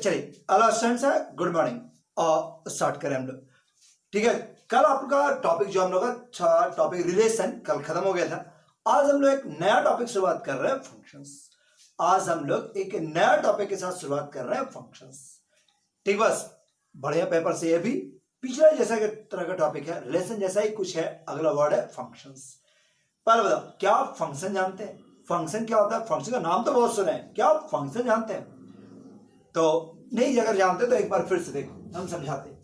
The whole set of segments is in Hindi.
चलिए हेलो स्टूडेंट्स है, गुड मॉर्निंग। और स्टार्ट करें हम लोग। ठीक है, कल आपका टॉपिक जो हम लोग का टॉपिक रिलेशन कल खत्म हो गया था। आज हम लोग एक नया टॉपिक शुरुआत कर रहे हैं, फंक्शंस। आज हम लोग एक नया टॉपिक के साथ शुरुआत कर रहे हैं, फंक्शंस। ठीक, बस बढ़िया पेपर से ये भी पिछले जैसा के तरह का टॉपिक है, रिलेशन जैसा ही कुछ है। अगला वर्ड है फंक्शंस। पहले बताओ, क्या आप फंक्शन जानते हैं? फंक्शन क्या होता है? फंक्शन का नाम तो बहुत सुना है, क्या आप फंक्शन जानते हैं? तो नहीं, अगर जानते तो एक बार फिर से देखो, हम समझाते हैं।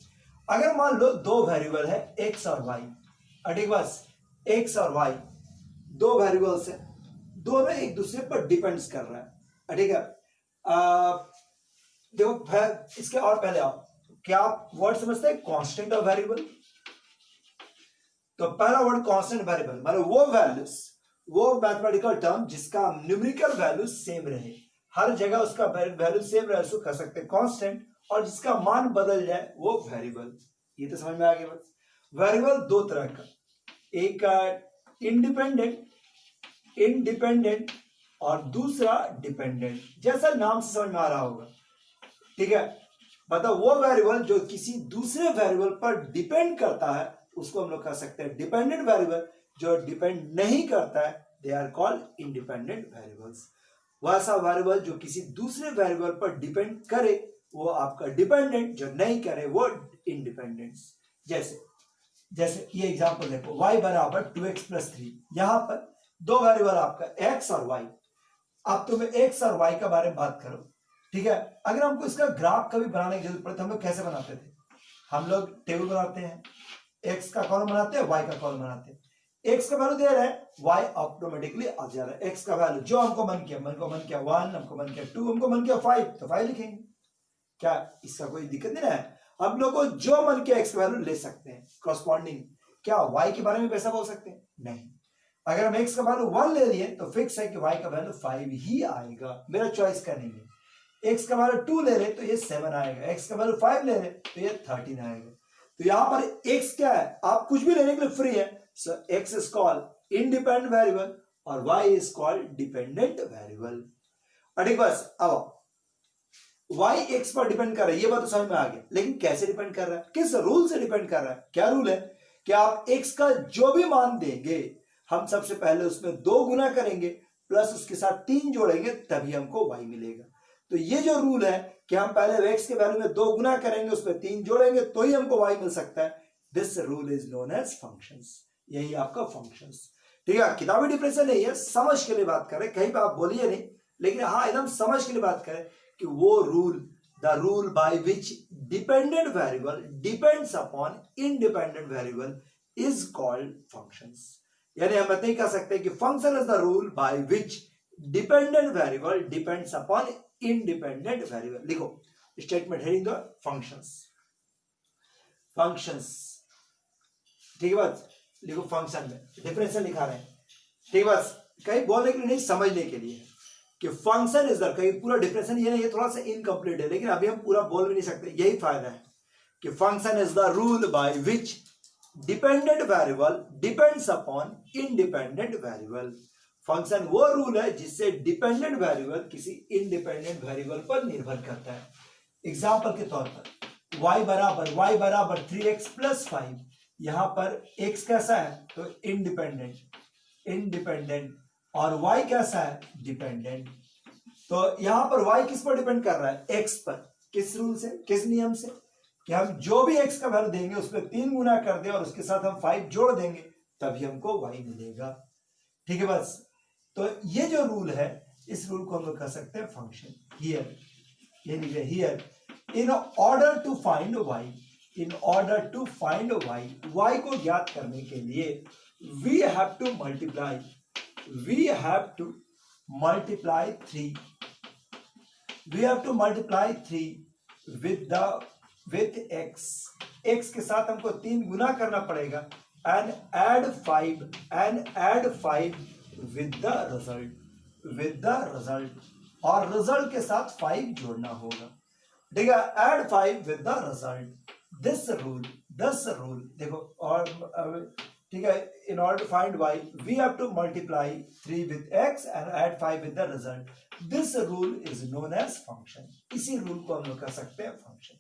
अगर मान लो दो वेरिएबल है एक्स और वाई, ठीक, बस एक्स और वाई दो वेरिएबल्स है, दोनों एक दूसरे पर डिपेंड्स कर रहा है, ठीक है। देखो इसके और पहले आओ, क्या आप वर्ड समझते हैं कांस्टेंट और वेरिएबल? तो पहला वर्ड कांस्टेंट वेरिएबल मतलब वो वैल्यूज, वो मैथमेटिकल टर्म जिसका न्यूमेरिकल वैल्यू सेम रहे, हर जगह उसका वैल्यू सेम रहे, उसको कह सकते हैं कांस्टेंट। और जिसका मान बदल जाए वो वेरिएबल। ये तो समझ में आ गया। बस वेरिएबल दो तरह का, एक इंडिपेंडेंट और दूसरा डिपेंडेंट, जैसा नाम से समझ में आ रहा होगा। ठीक है, मतलब वो वेरिएबल जो किसी दूसरे वेरिएबल पर डिपेंड करता है उसको हम लोग कह सकते हैं डिपेंडेंट वेरिएबल। जो डिपेंड नहीं करता है they are called independent variables. वैसा वेरिएबल जो किसी दूसरे वेरिएबल पर डिपेंड करे वो आपका डिपेंडेंट, जो नहीं करे वो इंडिपेंडेंट। जैसे ये एग्जांपल देखो, y बराबर 2x + 3। यहां पर दो वेरिएबल आपका x और y। अब तुम्हें x और y के बारे में बात करो, ठीक है। अगर हमको इसका ग्राफ कभी बनाने की जरूरत पड़े तो हम लोग कैसे बनाते थे? हम लोग टेबल बनाते हैं, x का कॉलम बनाते हैं, y का कॉलम बनाते हैं। x का वैल्यू दे रहा है, y ऑटोमेटिकली आ जा रहा है। x का वैल्यू जो हमको मन किया 1, हमको मन किया 2, हमको मन किया 5, तो 5 लिखेंगे। क्या इसका कोई दिक्कत नहीं है? हम लोग को जो मन किया x का वैल्यू ले सकते हैं कॉरस्पॉन्डिंग। क्या y के बारे में वैसा बोल सकते हैं? नहीं। अगर हम x का वैल्यू 1 ले लिए तो फिक्स है कि y का वैल्यू 5 ही आएगा, मेरा चॉइस का नहीं है। x का वैल्यू 2 ले रहे तो ये 7 आएगा, x का वैल्यू 5 ले रहे तो ये 13 आएगा। तो यहां पर x क्या है, आप कुछ भी लेने के लिए फ्री है। So x is called independent variable और y is called dependent variable। ठीक, बस अब y x पर डिपेंड कर रहा है, ये बात तो समझ में आ गया। लेकिन कैसे डिपेंड कर रहा है, किस रूल से डिपेंड कर रहा है? क्या रूल है कि आप x का जो भी मान देंगे हम सबसे पहले उसमें 2 गुना करेंगे प्लस उसके साथ 3 जोड़ेंगे तभी हमको y मिलेगा। तो ये जो रूल है कि हम पहले x के वैल्यू में 2 गुना करेंगे उसमें 3 जोड़ेंगे तो ही हमको y मिल सकता है। This rule is known as functions. यही आपका फंक्शंस। ठीक है, किताबी डिफरेंशियल नहीं है, समझ के लिए बात करें, कहीं पे आप बोलिए नहीं, लेकिन हाँ एकदम समझ के लिए बात करें कि वो rule, the rule by which dependent variable depends upon independent variable is called functions. यानी हम नहीं कह सकते कि function is the rule by which dependent variable depends upon independent variable. लिखो स्टेटमेंट हेडिंग द फंक्शंस। ठीक है, बस लिखो फंक्शन में डिफरेंशियल लिखा रहे हैं। ठीक, बस कहीं बोलने के लिए नहीं, समझने के लिए कि फंक्शन इज द, कहीं पूरा डिफरेंशियल ये नहीं, ये थोड़ा सा इनकम्प्लीट है, लेकिन अभी हम पूरा बोल भी नहीं सकते। यही फायदा है कि function is the rule by which dependent variable depends upon independent variable. Function वो रूल है जिससे डिपेंडेंट वेरिएबल किसी इंडिपेंडेंट वेरिएबल पर निर्भर करता है। एग्जाम्पल के तौर पर y बराबर 3x + 5। यहां पर x कैसा है तो इंडिपेंडेंट और y कैसा है डिपेंडेंट। तो यहां पर y किस पर डिपेंड कर रहा है? x पर। किस रूल से, किस नियम से? कि हम जो भी x का वैल्यू देंगे उसमें 3 गुना कर दें और उसके साथ हम 5 जोड़ देंगे तभी हमको y मिलेगा। ठीक है, बस तो ये जो रूल है इस रूल को हम लोग कह सकते हैं फंक्शन। हियर ये लिखे, here in order to find y, in order to find y को ज्ञात करने के लिए we have to multiply 3 we have to multiply 3 with x के साथ हमको 3 गुना करना पड़ेगा and add 5 with the result और रिजल्ट के साथ 5 जोड़ना होगा। ठीक है, add 5 with the result। This rule देखो, और ठीक है, in order to find y we have to multiply 3 with x and add 5 with the result. This rule is known as function. इसी रूल को हम लोग कर सकते हैं फंक्शन।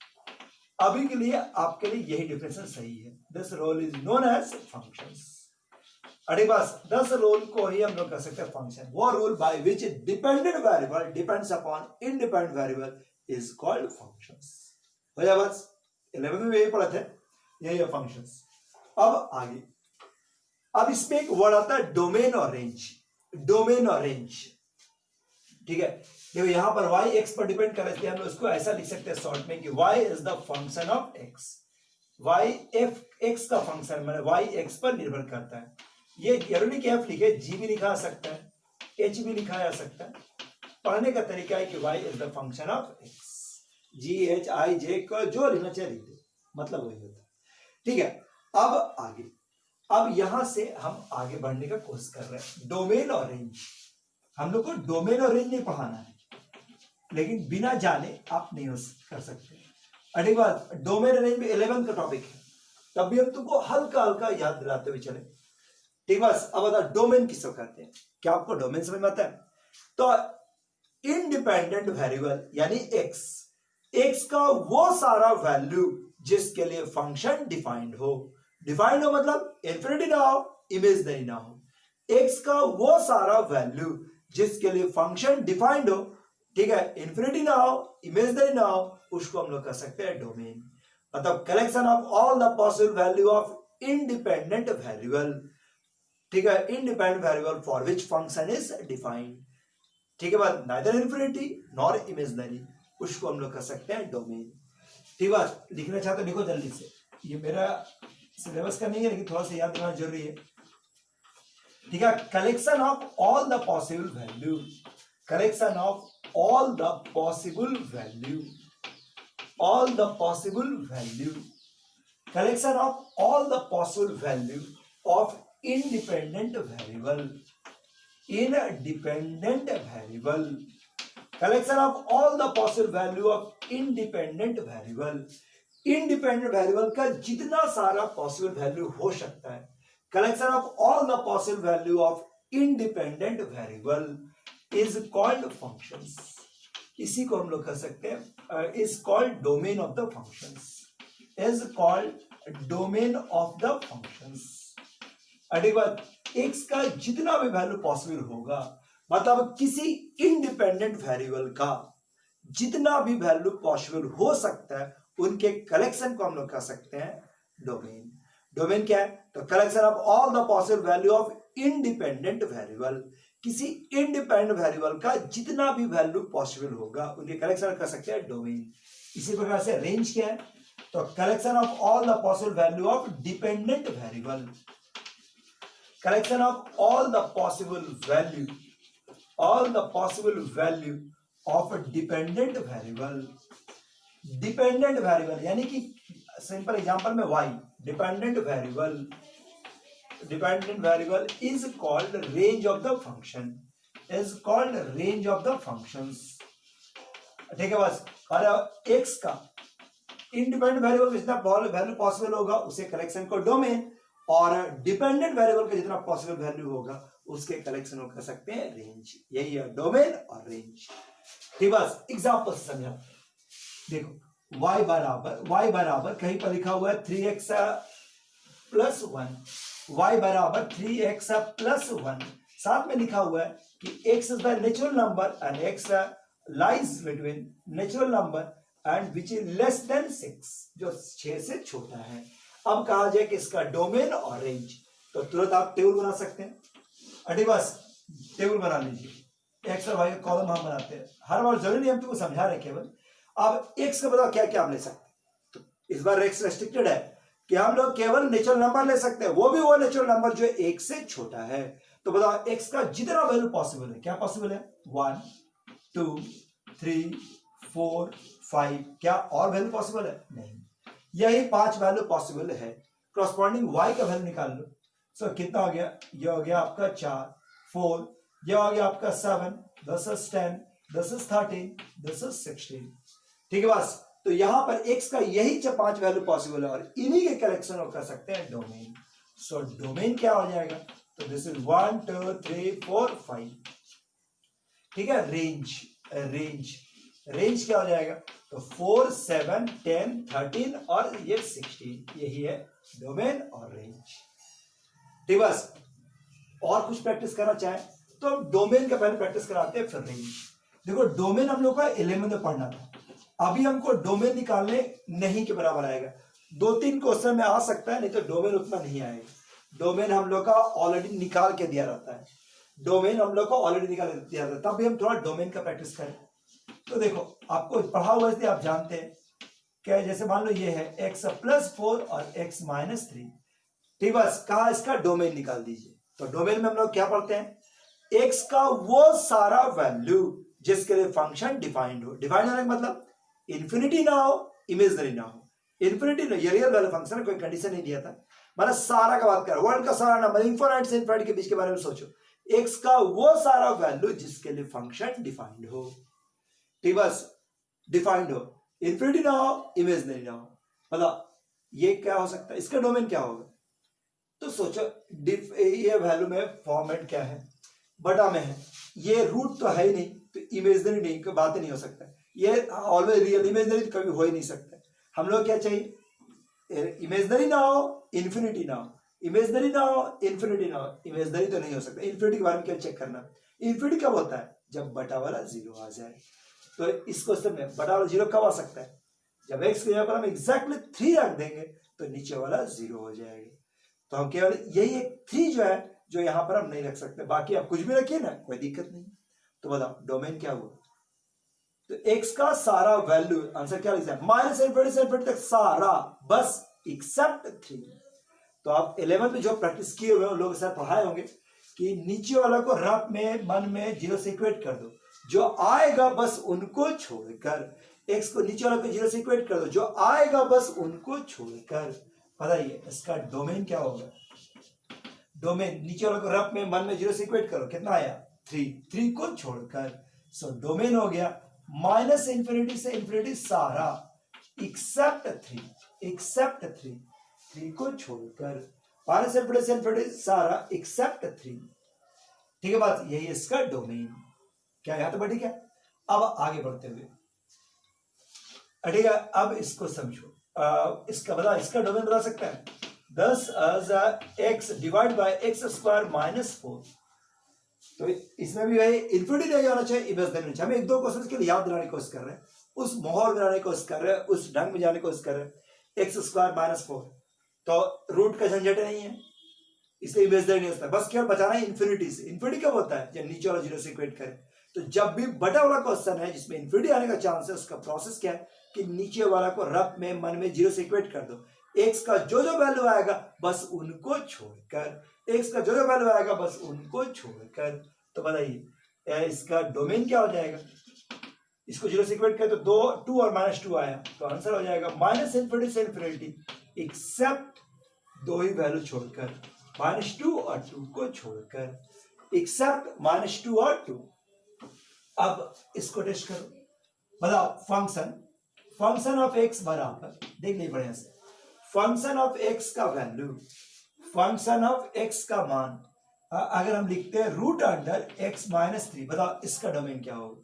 अभी के लिए आपके लिए यही डिफिनेशन सही है। This rule is known as functions. अरे बस 10 रूल को ही हम लोग कर सकते हैं फंक्शन। वो rule by which dependent variable depends upon independent variable is called functions. हो जाए बस 11th में यही पढ़े थे, यही है फंक्शंस। अब आगे, अब इसमें एक वर्ड आता है डोमेन और रेंज। डोमेन और रेंज, ठीक है, देखो यहां पर y x पर डिपेंड कर रहे थे, हम लोग उसको ऐसा लिख सकते हैं शॉर्ट में कि y is the function of x। y f x का फंक्शन माने y x पर निर्भर करता है। ये जरूरी कि f लिखे, g भी लिखा जा सकता है, h भी लिखा जा सकता है। पढ़ने का तरीका है कि y is the function of x। g h i j को जो लिखना चाहिए लिख दो, मतलब वही होता है। ठीक है, अब आगे, अब यहां से हम आगे बढ़ने का कोशिश कर रहे हैं। डोमेन और रेंज, हम लोग को डोमेन और रेंज नहीं पढ़ाना है, लेकिन बिना जाने आप नहीं कर सकते। अगली बात, डोमेन और रेंज में 11 का टॉपिक है, तब भी हम तुमको हल्का हल्का याद दिलाते हुए चले। ठीक, बस अब बताओ डोमेन किसको कहते हैं? क्या आपको डोमेन समझ में आता है? तो इंडिपेंडेंट वेरिएबल यानी एक्स, एक्स का वो सारा वैल्यू जिसके लिए फंक्शन डिफाइंड हो। डिफाइंड हो मतलब इन्फिनिटी ना हो, इमेजिनरी ना हो। एक्स का वो सारा वैल्यू जिसके लिए फंक्शन डिफाइंड हो, ठीक है, इन्फिनिटी ना हो, इमेजिनरी ना हो, उसको हम लोग कह सकते हैं डोमेन। मतलब collection of all the possible value of independent variable, ठीक है, independent variable for which function is defined, ठीक है, बात नाइदर इन्फिनिटी नॉर इमेजिनरी, उसको हम लोग कह सकते हैं डोमेन। ठीक है, लिखना चाहते हो लिखो जल्दी से, ये मेरा सिलेबस का नहीं है लेकिन थोड़ा सा याद रखना जरूरी है। ठीक है, collection of all the possible value, collection of all the possible value, all the possible value, collection of all the possible value of independent variable, independent variable, collection of all the possible value of independent variable, independent variable का जितना सारा possible value हो सकता है, collection of all the possible value of independent variable is called functions। इसी को हम लोग कह सकते हैं is called domain of the functions, is called domain of the functions। अगली बात, एक्स का जितना भी वैल्यू पॉसिबल होगा, मतलब किसी इंडिपेंडेंट वेरिएबल का जितना भी वैल्यू पॉसिबल हो सकता है, उनके कलेक्शन को हम लोग कह सकते हैं डोमेन। डोमेन क्या है? तो collection of all the possible value of independent variable, किसी इंडिपेंडेंट वेरिएबल का जितना भी वैल्यू पॉसिबल होगा, उनके कलेक्शन कह सकते हैं डोमेन। इसी प्रकार से रेंज क्या है? तो collection of all the possible value of dependent variable, collection of all the possible value, all the possible value of a dependent variable, dependent variable यानी कि सिंपल एग्जांपल में y, dependent variable is called range of the function, is called range of the functions। ठीक है, बस और x का इंडिपेंडेंट वेरिएबल जितना वैल्यू पॉसिबल होगा उसके कलेक्शन को डोमेन, और डिपेंडेंट वेरिएबल का जितना पॉसिबल वैल्यू होगा उसके कलेक्शन को कह सकते हैं रेंज। यही है डोमेन और रेंज। ठीक, बस एग्जांपल से समझा। देखो y बराबर कहीं पर लिखा हुआ है 3x प्लस 1, y बराबर 3x प्लस 1, साथ में लिखा हुआ है कि x is the natural number and x lies between natural number and which is less than 6, जो 6 से छोटा है। अब कहा जाए कि इसका डोमेन और रेंज, तो तुरंत आप टेबल बना सकते हैं। अरे बस टेबल बना लीजिए, एक्स और वाई का कॉलम हम बनाते हैं, हर बार जरूरी नहीं हम तुमको समझा रहे केवल। अब एक्स का बताओ क्या क्या आप ले सकते हैं? तो इस बार एक्स रेस्ट्रिक्टेड है कि हम लोग केवल नेचुरल नंबर ले सकते हैं, वो भी वो नेचुरल नंबर जो एक से छोटा है। तो बताओ एक्स का जितना वैल्यू पॉसिबल है, क्या पॉसिबल है? 1 2 3 4 5, क्या और वैल्यू पॉसिबल है? नहीं, यही 5 वैल्यू पॉसिबल है। क्रॉसपॉन्डिंग y का वैल्यू निकाल लो। सो कितना हो गया? ये हो गया आपका 4 4, ये हो गया आपका 7, this is 10, this is 13, this is 16। ठीक है, बस तो यहां पर x का यही 5 वैल्यू पॉसिबल है और इन्हीं के कलेक्शन को कर सकते हैं डोमेन। सो डोमेन क्या हो जाएगा, तो दिस इज 1 2 3 4 5, ठीक है। रेंज रेंज क्या हो जाएगा, तो 4 7 10 13 और ये 16, यही है डोमेन और रेंज, ठीक। बस और कुछ प्रैक्टिस करना चाहे तो हम डोमेन का पहले प्रैक्टिस कराते हैं, फिर रेंज। देखो डोमेन हम लोग का 11 में पढ़ना था, अभी हमको डोमेन निकालने नहीं के बराबर आएगा। 2-3 क्वेश्चन में आ सकता है, नहीं तो डोमेन उतना नहीं आएगा। डोमेन हम लोग का ऑलरेडी निकाल के दिया रहता है, डोमेन हम लोग को ऑलरेडी निकाल दिया रहता है, तब भी हम थोड़ा डोमेन का प्रैक्टिस करें। तो देखो आपको पढ़ा हुआ है, आप जानते हैं क्या, जैसे मान लो ये है x+4 और x-3, ठीक। बस कहा इसका डोमेन निकाल दीजिए। तो डोमेन में हम लोग क्या पढ़ते हैं, x का वो सारा वैल्यू जिसके लिए फंक्शन डिफाइंड हो। डिफाइंड होने का मतलब इंफिनिटी ना हो, इमेजनरी ना हो। इंफिनिटी ना, ये रियल वैल्यू फंक्शन है, कोई कंडीशन नहीं दिया था, मतलब सारा का बात कर, वर्ल्ड का सारा नंबर इनफिनिट से इनफिनिट के बीच के बारे में सोचो। x का वो सारा वैल्यू जिसके लिए फंक्शन डिफाइंड हो, ठीक। बस डिफाइंड हो, इंफिनिटी ना हो, इमेजनरी ना हो, मतलब ये क्या हो सकता है, इसका डोमेन क्या होगा। तो सोचो ये वैल्यू में फॉर्मेट क्या है, बटा में है, ये रूट तो है ही नहीं, तो इमेजनरी नहीं, कोई बात नहीं हो सकता, ये ऑलवेज रियल, इमेजनरी तो कभी हो ही नहीं सकता। हम लोग क्या चाहिए, इमेजनरी ना हो, इन्फिनिटी ना हो, इमेजनरी ना हो, इन्फिनिटी ना हो, इमेजनरी तो नहीं हो सकता। इन्फिनिटी के बारे में क्या चेक करना, इन्फिनिटी कब होता है, जब बटा वाला 0 आ जाए। तो इस क्वेश्चन में बटा वाला 0 कब आ सकता है, जब x के जगह पर हम एग्जैक्टली 3 रख देंगे तो नीचे वाला 0 हो जाएगा। तो हम केवल यही एक 3 जो है, जो यहां पर हम नहीं रख सकते, बाकी आप कुछ भी रखिए ना, कोई दिक्कत नहीं। तो बताओ डोमेन क्या हुआ, तो x का सारा वैल्यू, आंसर क्या लिखा है, -∞ से ∞ तक सारा, बस एक्सेप्ट 3। तो आप 11 में जो प्रैक्टिस किए हुए लोग सर पढ़ाए होंगे कि नीचे वाला को रफ में मन में 0 से इक्वेट कर दो, जो आएगा बस उनको छोड़कर, x को नीचे वाला को 0 से इक्वेट कर दो, जो आएगा बस उनको छोड़कर। बताइए इसका डोमेन क्या होगा, डोमेन नीचे वाला को रफ में मन में 0 से इक्वेट करो, कितना आया 3 को छोड़कर। सो डोमेन हो गया -∞ से इन्फिनिटी सारा एक्सेप्ट 3 को छोड़कर, -∞ से इन्फिनिटी सारा एक्सेप्ट 3, ठीक है। बात यही इसका डोमेन क्या, यहां तो बढ़ी क्या। अब आगे बढ़ते हुए, ठीक है, अब इसको समझो, इसका बता, इसका डोमेन बता सकता है 10 x divide by x square -4। तो इसमें भी वही इन्फिनिटी नहीं होना चाहिए, इमेजनरी नहीं चाहिए। हम 1-2 क्वेश्चन के लिए याद दिलाने की कोशिश कर रहे हैं, उस माहौल में लाने की कोशिश कर रहे हैं, उस ढंग में जाने की कोशिश कर रहे हैं। x स्क्वायर -4 तो रूट का झंझट नहीं है, इसलिए इमेजनरी नहीं होता, बस केवल बचाना है इन्फिनिटी से। इन्फिनिटी कब होता है, जब नीचे वाला 0 से इक्वेट करे। तो जब भी बटा वाला क्वेश्चन है जिसमें इन्फिनिटी आने का चांस है, उसका प्रोसेस क्या है कि नीचे वाला को रफ में मन में 0 से इक्वेट कर दो, x का जो जो वैल्यू आएगा बस उनको छोड़कर, x का जो जो वैल्यू आएगा बस उनको छोड़कर। तो बताइए इसका डोमेन क्या हो जाएगा, इसको 0 से इक्वेट कर तो 2 और -2 आया, तो आंसर हो जाएगा -∞ से इन्फिनिटी एक्सेप्ट 2 ही वैल्यू छोड़कर, -2 और 2 को छोड़कर, एक्सेप्ट -2 और 2। अब इसको टेस्ट करो, बताओ फंक्शन ऑफ x बराबर, देख लीजिए बढ़िया से, फंक्शन ऑफ x का वैल्यू, फंक्शन ऑफ x का मान अगर हम लिखते हैं √x-3, बताओ इसका डोमेन क्या होगा।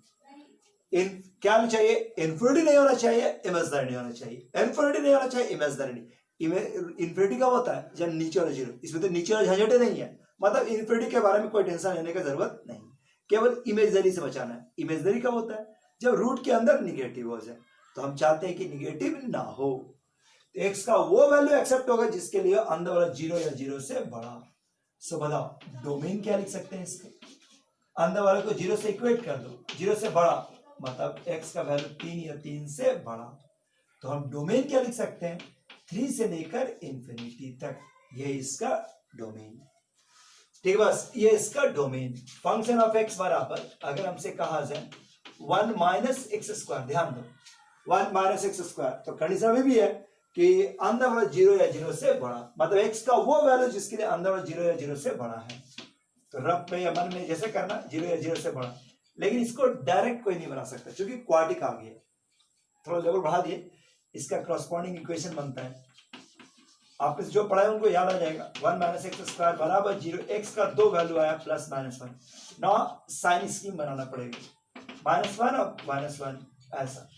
क्या होना चाहिए, इन्फिनिटी नहीं होना चाहिए, इमेजनरी नहीं होना चाहिए, इन्फिनिटी नहीं होना चाहिए, इमेजनरी नहीं। इन्फिनिटी कब होता है, जब नीचे वाला 0, इसमें तो नीचे वाला झंझट नहीं है, मतलब इन्फिनिटी के बारे में कोई टेंशन लेने की जरूरत नहीं, केवल इमेजनरी से बचाना है। इमेजनरी कब होता है, जब रूट के अंदर निगेटिव हो जाए, तो हम चाहते हैं कि निगेटिव ना हो। तो x का वो वैल्यू एक्सेप्ट होगा जिसके लिए अंदर वाला 0 या 0 से बड़ा। सो बताओ डोमेन क्या लिख सकते हैं इसके, अंदर वाले को 0 से इक्वेट कर दो, 0 से बड़ा मतलब x का वैल्यू 3 या 3 से बड़ा। तो हम डोमेन क्या लिख सकते हैं, 3 से लेकर इन्फिनिटी तक, ये इसका डोमेन, ठीक है। बस ये इसका डोमेन। फंक्शन ऑफ x बराबर अगर हमसे कहा जाए 1 - x², ध्यान दो 1 - x², तो कंडीशन में भी है कि अंदर वाला 0 या 0 से बड़ा, मतलब x का वो वैल्यू जिसके लिए अंदर वाला 0 या 0 से बड़ा है। तो रफ में या मन में जैसे करना 0 या 0 से बड़ा, लेकिन इसको डायरेक्ट कोई नहीं बना सकता क्योंकि क्वाड्रेटिक आ गया, थोड़ा लेवल बढ़ा दिए, इसका करस्पॉन्डिंग इक्वेशन बनता है आपने जो पढ़ा है उनको याद आ जाएगा। 1 माइनस एक्स स्क्वायर बराबर 0, एक्स का 2 वैल्यू आया प्लस माइनस 1। ना साइन स्कीम बनाना पड़ेगा, -1 और -1 ऐसा।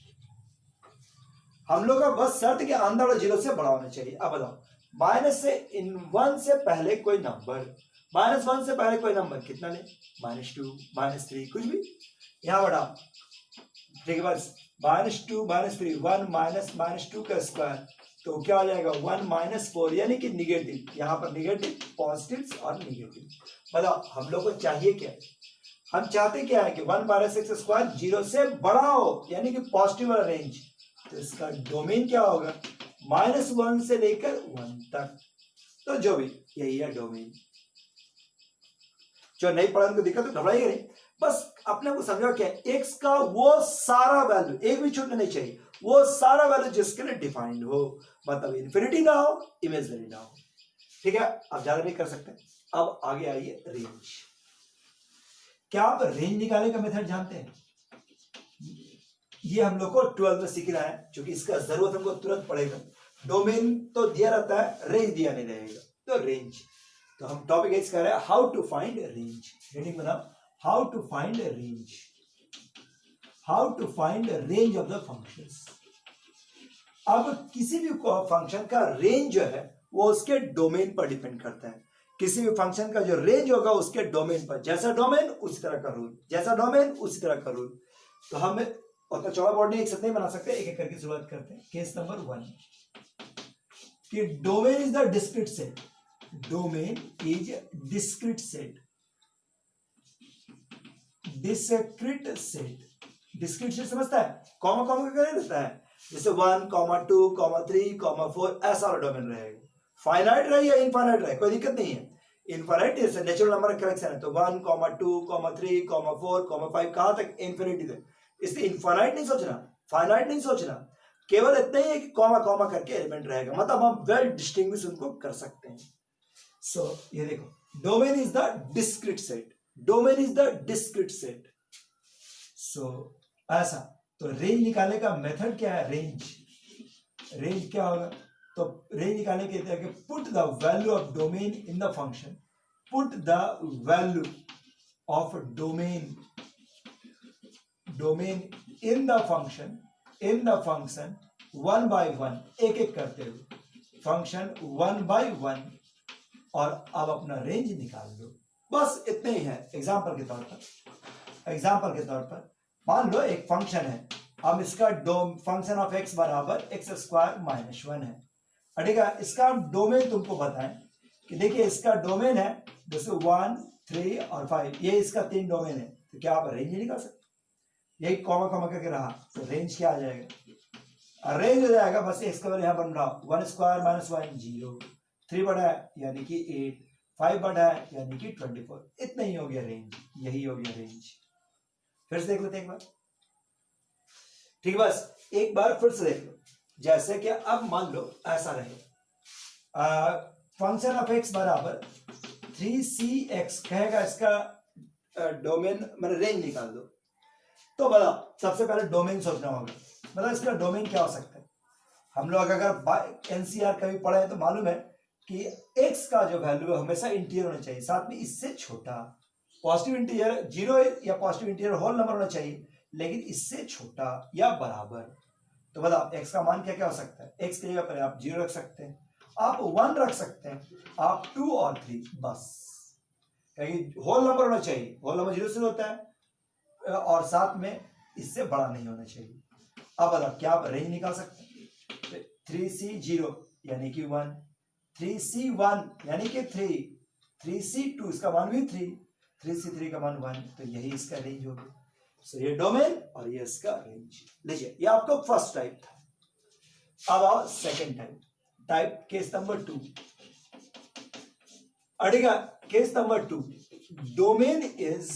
हम लोग का बस शर्त के अंदर और 0 से बड़ा होना चाहिए। अब बताओ, माइनस से इन 1 से पहले कोई नंबर, -1 से पहले कोई नंबर कितना ले, -2 -3 कुछ भी यहां बढ़ा, ठीक है। बस -2 -3 1 माइनस -2 का स्क्वायर, तो क्या हो जाएगा 1 -4 यानी कि निगेटिव। यहां पर निगेटिव, पॉजिटिव और निगेटिव। बताओ हम लोग को चाहिए क्या, हम चाहते क्या है कि 1 माइनस एक्स स्क्वायर 0 से बड़ा हो यानी कि पॉजिटिव वाला रेंज। तो इसका डोमेन क्या होगा, -1 से लेकर 1 तक। तो जो भी यही है डोमेन। जो नहीं पढ़ा उनको दिक्कत तो घबराइए नहीं, बस अपने को समझो क्या, एक्स का वो सारा वैल्यू, एक भी छूटना नहीं चाहिए, वो सारा वैल्यू जिसके लिए डिफाइंड हो, मतलब इन्फिनिटी ना हो, इमेजिनरी ना हो, ठीक है। अब ज्यादा नहीं कर सकते। अब आगे आइए रेंज। क्या आप रेंज निकालने का मेथड जानते हैं? ये हम लोग को 12 में सीखना है, क्योंकि इसका जरूरत हमको तुरंत पड़ेगा। डोमेन तो दिया रहता है, रेंज दिया नहीं रहेगा। तो रेंज, तो हम टॉपिक एज कर रहे हैं how to find range. Heading बनाओ, how to find range, how to find range of the functions. अब किसी भी फंक्शन का रेंज जो है वो उसके डोमेन पर डिपेंड करता है। किसी भी फंक्शन का जो रेंज होगा उसके डोमेन पर, जैसा डोमेन उसी तरह का रूल, जैसा डोमेन उसी तरह का रूल। तो हम उतना चौड़ा बोर्ड नहीं एक साथ नहीं बना सकते, एक एक करके शुरुआत करते हैं। केस नंबर 1 कि domain is the discrete set, domain is discrete set, discrete set, discrete set समझता है, कॉमा कॉमा क्या रहता है, जैसे 1, 2, 3, 4 ऐसा वाला डोमेन रहेगा। फाइनाइट रहे या इनफाइनाइट रहे कोई दिक्कत नहीं है, इनफाइनाइट जैसे नेचुरल नंबर करेक्शन है, तो 1, 2, 3, 4, 5 कहां तक, इन्फिनिटी तक। इसलिए इनफाइनाइट नहीं सोचना, फाइनाइट नहीं सोचना, केवल इतना ही है कि कॉमा कॉमा करके एलिमेंट रहेगा, मतलब हम वेल डिस्टिंग्विश उनको कर सकते हैं। सो ये देखो, domain is the discrete set, domain is the discrete set. So ऐसा, तो रेंज निकालने का मेथड क्या है, रेंज, रेंज क्या होगा, तो रेंज निकालने के तरीके, put the value of domain in the function, put the value of domain, domain in the function, in the function 1 by 1, एक एक करते हुए फंक्शन 1 by 1, और अब अपना रेंज निकाल दो। बस इतने ही है। एग्जांपल के तौर पर, एग्जांपल के तौर पर मान लो एक फंक्शन है, अब इसका फंक्शन ऑफ एक्स बराबर एक्स स्क्वायर -1 है, ठीक है। इसका डोमेन तुमको बताएं कि देखिए इसका डोमेन है जैसे 1, 3 और 5, ये इसका 3 डोमेन है, तो क्या आप रेंज निकाल सकते, यही कॉमा कॉमा करके रहा तो रेंज क्या आ जाएगा, रेंज हो जाएगा बस इसका यहां बन रहा 1 स्क्वायर -1 0, 3 बढ़ा है यानी कि 8, 5 बढ़ा है यानी कि 24, इतना ही हो गया रेंज, यही हो गया रेंज। फिर से देख लेते हैं एक बार, ठीक है। बस एक बार फिर से देख लो, जैसे कि अब मान लो ऐसा रहे, फंक्शन ऑफ एक्स बराबर 3cx कहेगा, इसका डोमेन मैंने रेंज निकाल दो। तो बताओ सबसे पहले डोमेन सोचना होगा, मतलब इसका डोमेन क्या हो सकता है। हम लोग अगर एनसीआर कभी पढ़े तो मालूम है कि एक्स का जो वैल्यू है हमेशा इंटीजर होना चाहिए, साथ में इससे छोटा, पॉजिटिव इंटीजर 0 या पॉजिटिव इंटीजर होल नंबर होना चाहिए, लेकिन इससे छोटा या बराबर। तो बताओ एक्स का मान क्या क्या हो सकता है, एक्स की जगह पर आप 0 रख सकते हैं, आप 1 रख सकते हैं, आप 2 और 3, बस, क्योंकि होल नंबर होना चाहिए, होल नंबर 0 से होता है और साथ में इससे बड़ा नहीं होना चाहिए। अब बताओ क्या आप रेंज निकाल सकते हैं, 3c0 यानी कि 1, 3c1 यानी कि 3, 3c2 इसका मान भी 3, 3c3 का मान 1, तो यही इसका रेंज होगा। सो ये डोमेन और ये इसका रेंज। लीजिए ये आपका फर्स्ट टाइप था। अब आओ second type, type case number 2, ठीक है। केस नंबर 2, डोमेन इज,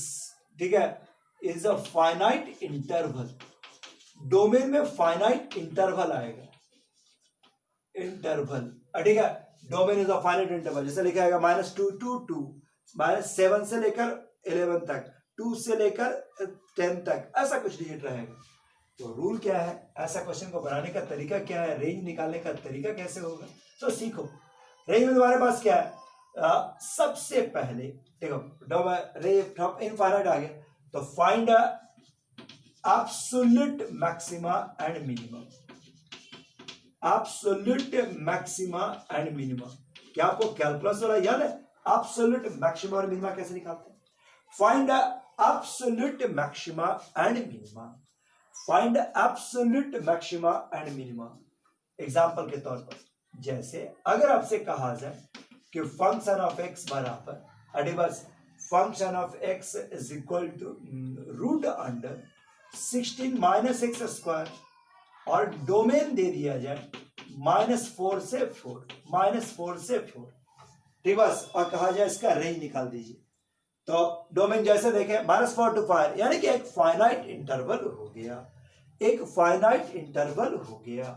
ठीक है, is a finite interval, domain में फाइनाइट इंटरवल आएगा, इंटरवल, ठीक है। Domain is a finite interval, जैसे लिखा आएगा -2 to 2, -7 से लेकर 11 तक, 2 से लेकर 10 तक, ऐसा कुछ डिजिट रहेगा। तो रूल क्या है, ऐसा क्वेश्चन को बनाने का तरीका क्या है, रेंज निकालने का तरीका कैसे होगा, तो सीखो। रेंज में तुम्हारे पास क्या है, सबसे पहले देखो रेंज ऑफ इनफाइनाइट आ गया, तो find absolute maxima and minimum, absolute maxima and minima. क्या आपको कैलकुलस वाला याद है, एब्सोल्यूट मैक्सिमा और मिनिमा कैसे निकालते हैं? Find absolute maxima and minima, find absolute maxima and minima. Example के तौर पर, जैसे अगर आपसे कहा जाए कि फंक्शन ऑफ एक्स बराबर अडिबस function of x is equal to root under 16 minus x square, और डोमेन दे दिया जाए -4 से 4, -4 से 4, ठीक बस, और कहा जाए इसका रेंज निकाल दीजिए। तो डोमेन जैसे देखें -4 to 5, यानी कि एक फाइनाइट इंटरवल हो गया, एक फाइनाइट इंटरवल हो गया।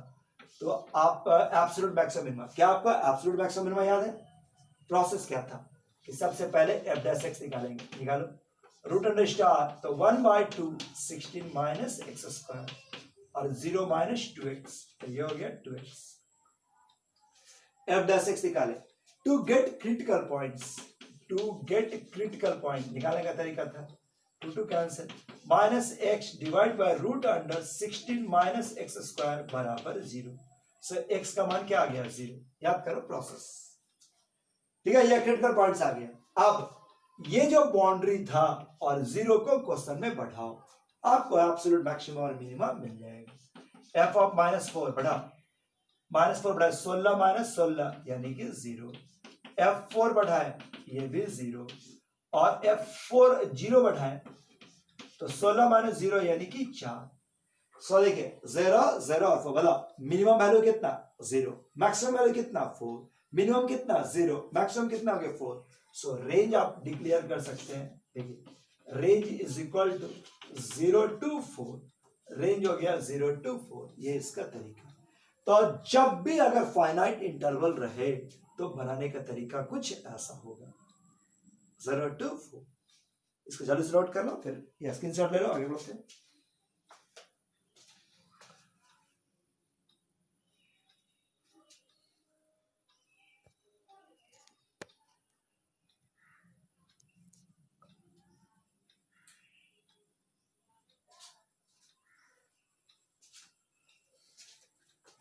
तो आप एब्सोल्यूट मैक्सिमम मिनिमम, क्या आपका एब्सोल्यूट मैक्सिमम मिनिमम याद है? प्रोसेस क्या था कि सबसे पहले एफ डैश एक्स निकालेंगे, निकालो रूट अंडर स्टार, तो 1/2 16 माइनस एक्स स्क्वायर और 0 माइनस 2x, तो ये हो गया 2x। एफ डैश एक्स निकाले to get critical points, to get critical point निकालने का तरीका था 2 cancel, minus X divide by root under 16 minus x square बराबर 0। सो एक्स का मान क्या आ गया? 0। याद करो प्रोसेस, ठीक है, ये क्रिटिकल पॉइंट्स आ गया। अब ये जो बाउंड्री था और 0 को क्वेश्चन में बढ़ाओ, आपको एब्सोल्यूट मैक्सिमम और मिनिमम मिल जाएगा। एफ ऑफ -4 बढ़ा, -4 बढ़ाए 16 माइनस 16 यानी कि 0, F4 बढ़ाए ये भी 0, और F4 0 बढ़ाए तो 16 माइनस 0 यानी कि 4। सो देखिए 0 0 और 4, बोला मिनिमम वैल्यू कितना? 0, मैक्सिमम वैल्यू कितना? 4, मिनिमम कितना? 0, मैक्सिमम कितना हो गया? 4। सो रेंज आप डिक्लेयर कर सकते हैं, देखिए range is equal to 0 to 4, range हो गया 0 to 4, ये इसका तरीका। तो जब भी अगर फाइनाइट इंटरवल रहे तो बनाने का तरीका कुछ ऐसा होगा, 0 to 4। इसको जल्दी से नोट कर लो, फिर या स्क्रीनशॉट ले लो, आगे बढ़ते हैं।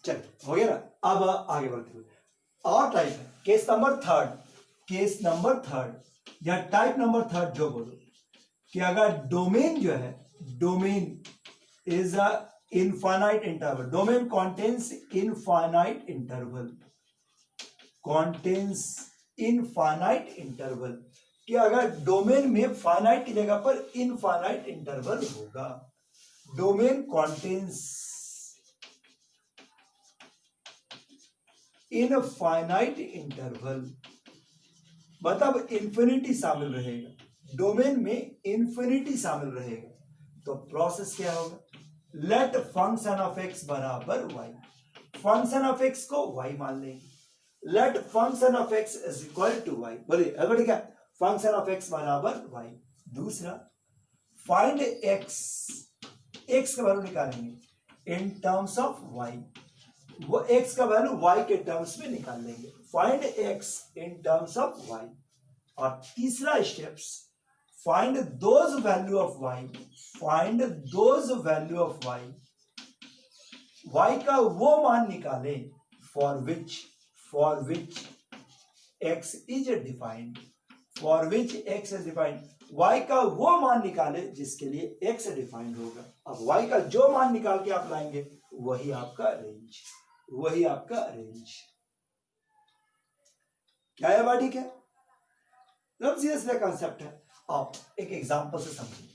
चल हो गया ना, अब आगे बढ़ते हुए और टाइप है, case number third, case number third या टाइप नंबर थर्ड जो बोलो कि अगर डोमेन जो है, domain is a infinite interval, domain contains infinite interval, contains infinite interval, कि अगर डोमेन में फाइनाइट की जगह पर इनफाइनाइट इंटरवल होगा, डोमेन कॉन्टेन्स इनफाइनाइट इंटरवल, मतलब इंफिनिटी शामिल रहेगा, डोमेन में इंफिनिटी शामिल रहेगा, तो प्रोसेस क्या होगा? लेट फंक्शन ऑफ एक्स बराबर वाई, फंक्शन ऑफ एक्स को वाई मान लेंगे, let function of x is equal to Y, बोलिए अब क्या? फंक्शन ऑफ एक्स बराबर वाई। दूसरा फाइंड एक्स, एक्स का वैल्यू निकालेंगे इन टर्म्स ऑफ वाई, वो x का वैल्यू y के टर्म्स में निकाल लेंगे, find x in terms of y। और तीसरा steps find those value of y, find those value of y, y का वो मान निकाले for which x is defined, for which x is defined, y का वो मान निकाले जिसके लिए x डिफाइंड होगा। अब y का जो मान निकाल के आप लाएंगे वही आपका रेंज, वही आपका रेंज। क्या है बात? ठीक है, एकदम सीरियस कॉन्सेप्ट है। आप एक एग्जांपल से समझिए,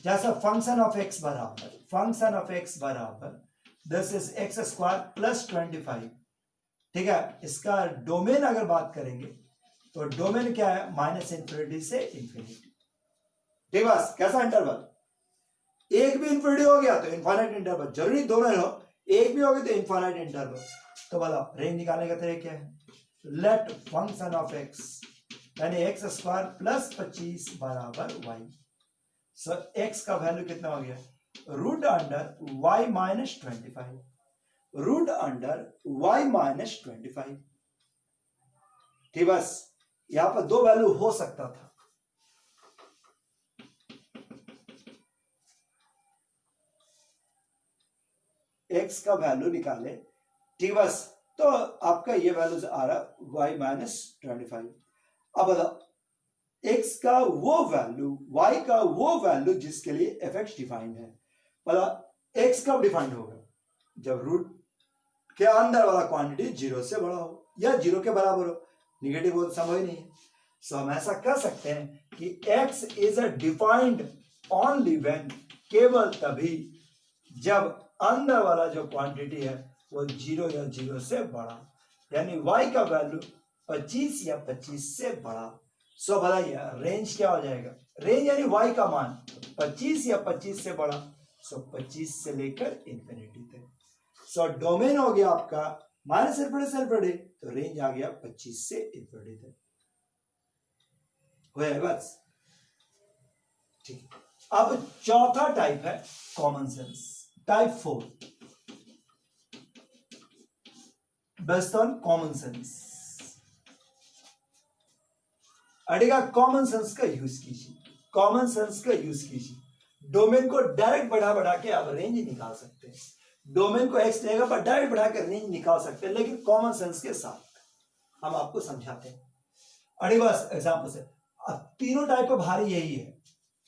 जैसा फंक्शन ऑफ एक्स बराबर, फंक्शन ऑफ एक्स बराबर this is x square plus 25, ठीक है, इसका डोमेन अगर बात करेंगे तो डोमेन क्या है? -इंफिनिटी से इंफिनिटी, ठीक, बस कैसा इंटरवल? एक भी इंफिनिटी हो गया तो इनफाइनाइट इंटरवल, जरूरी दोनों हो, एक भी हो गया तो इनफाइनाइट इंटरवल। तो बताओ रेंज निकालने का तरीका क्या है? लेट फंक्शन ऑफ एक्स यानी एक्स स्क्वायर प्लस 25 बराबर वाई, सो एक्स का वैल्यू कितना हो गया? Root under Y -25, root under Y -25, ठीक, बस यहां पर दो वैल्यू हो सकता था। x का वैल्यू निकाले, ठीक, बस तो आपका ये वैल्यू आ रहा y माइनस 25। अब बताओ x का वो वैल्यू, y का वो वैल्यू जिसके लिए f(x) डिफाइंड है, मतलब x कब डिफाइंड होगा, जब रूट के अंदर वाला क्वांटिटी 0 से बड़ा हो या 0 के बराबर हो, निगेटिव हो तो संभव ही नहीं है। सो हम ऐसा कर सकते हैं कि x is a defined only when, केवल तभी जब अंदर वाला जो क्वांटिटी है वो 0 या 0 से बड़ा, यानी y का वैल्यू 25 या 25 से बड़ा। सो बताइए रेंज क्या हो जाएगा, रेंज यानी y का मान 25 या 25 से बड़ा, सो 25 से लेकर इंफिनिटी तक। सो डोमेन हो गया आपका माइनस इनफिनिटी से इनफिनिटी, तो रेंज आ गया 25 से इंफिनिटी तक। हो जाएगा बस, ठीक। अब चौथा टाइप है common sense, type 4, based on common sense. अड़ेगा कॉमन सेंस का यूज कीजिए, कॉमन सेंस का यूज कीजिए। डोमेन को डायरेक्ट बढ़ा बढ़ा के आप रेंज निकाल सकते हैं, डोमेन को एक्स लेगा पर डायरेक्ट बढ़ा कर रेंज निकाल सकते हैं, लेकिन कॉमन सेंस के साथ हम आपको समझाते हैं। अरे बस एग्जाम्पल से, अब तीनों टाइप का भारी यही है,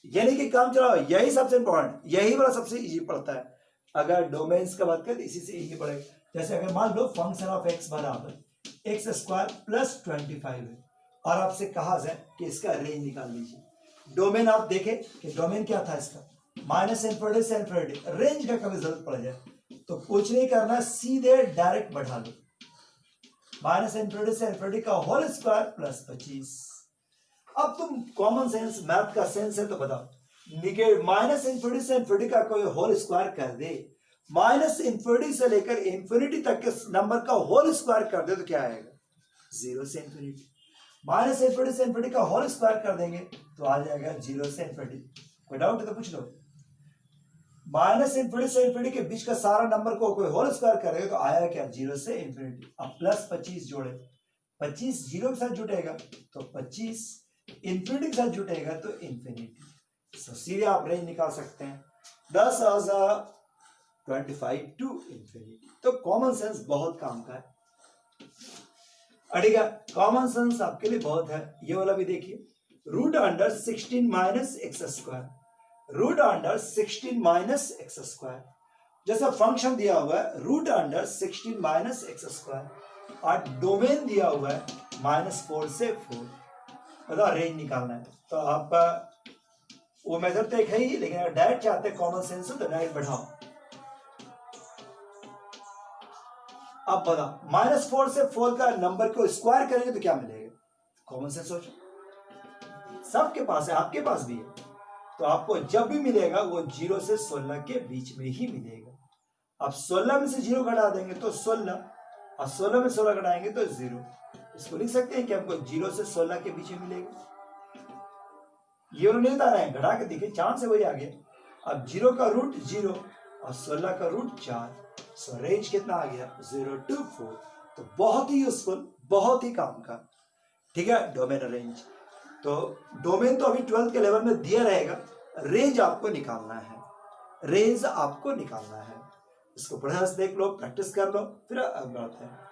यानी कि काम चलाओ, यही सबसे इंपॉर्टेंट, यही वाला सबसे इजी पड़ता है। अगर डोमेन्स का बात करें इसी से इजी पड़ेगा। जैसे अगर मान लो फंक्शन ऑफ एक्स बराबर एक्स स्क्वायर प्लस 25 है, और आपसे कहा जाए कि इसका रेंज निकाल लीजिए। डोमेन आप देखें कि डोमेन क्या था इसका, माइनस इनफिनिटी से इनफिनिटी। रेंज का कभी जरूरत पड़ जाए तो कुछ नहीं करना, सीधे डायरेक्ट बढ़ा लो, माइनस इनफिनिटी से इनफिनिटी का होल स्क्वायर प्लस 25। अब तुम कॉमन सेंस, मैथ का सेंस है तो बताओ, निगेटिव माइनस इनफिनिटी से इनफिनिटी का कोई होल स्क्वायर कर दे, माइनस इनफिनिटी से लेकर इनफिनिटी तक के नंबर का होल स्क्वायर कर दे तो क्या आएगा, 0 से इनफिनिटी। माइनस इनफिनिटी से इनफिनिटी का होल स्क्वायर कर देंगे तो आ जाएगा 0 से इनफिनिटी। कोई डाउट है तो पूछ लो। माइनस इनफिनिटी से इनफिनिटी के बीच का सारा नंबर को कोई होल स्क्वायर करेगा तो आया क्या, 0 से इनफिनिटी। अब प्लस 25 जोड़े, 25 0 के साथ जुटेगा तो 25, इनफिनिटी के साथ जुटेगा तो इनफिनिटी। सो सीधे आप रेंज निकाल सकते हैं 10,25 टू इनफिनिटी। तो कॉमन सेंस बहुत काम का है। ठीक है, कॉमन सेंस आपके लिए बहुत है। ये वाला भी देखिए, root under 16 minus x square, root under 16 minus x square. जैसा फंक्शन दिया हुआ है root under 16 minus x square, और डोमेन दिया हुआ है -4 से 4। बताओ रेंज निकालना है तो आप वो मेथड तो एक है ही, लेकिन अगर डायरेक्ट चाहते हैं कॉमन सेंस तो डायरेक्ट बढ़ाओ। अब बता -4 से 4 का नंबर को स्क्वायर करेंगे तो क्या मिलेगा, कॉमन सेंस सोचो, सबके पास है, आपके पास भी है। तो आपको जब भी मिलेगा वो 0 से 16 के बीच में ही मिलेगा। अब 16 में से 0 घटा देंगे तो 16, और 16 में 16 घटाएंगे तो 0। इसको लिख सकते हैं कि हमको 0 से 16 के बीच में मिलेगा। ये नहीं बता रहे हैं, घटा के देखिए, चांस से वही आ गया। अब 0 का रूट 0 और 16 का रूट 4, सो रेंज कितना आ गया, 0 to 4। तो बहुत ही यूजफुल, बहुत ही काम का, ठीक है, डोमेन रेंज। तो डोमेन तो अभी 12th के लेवल में दिया रहेगा, रेंज आपको निकालना है, रेंज आपको निकालना है। इसको बढ़िया से देख लो, प्रैक्टिस कर लो, फिर बढ़ते हैं।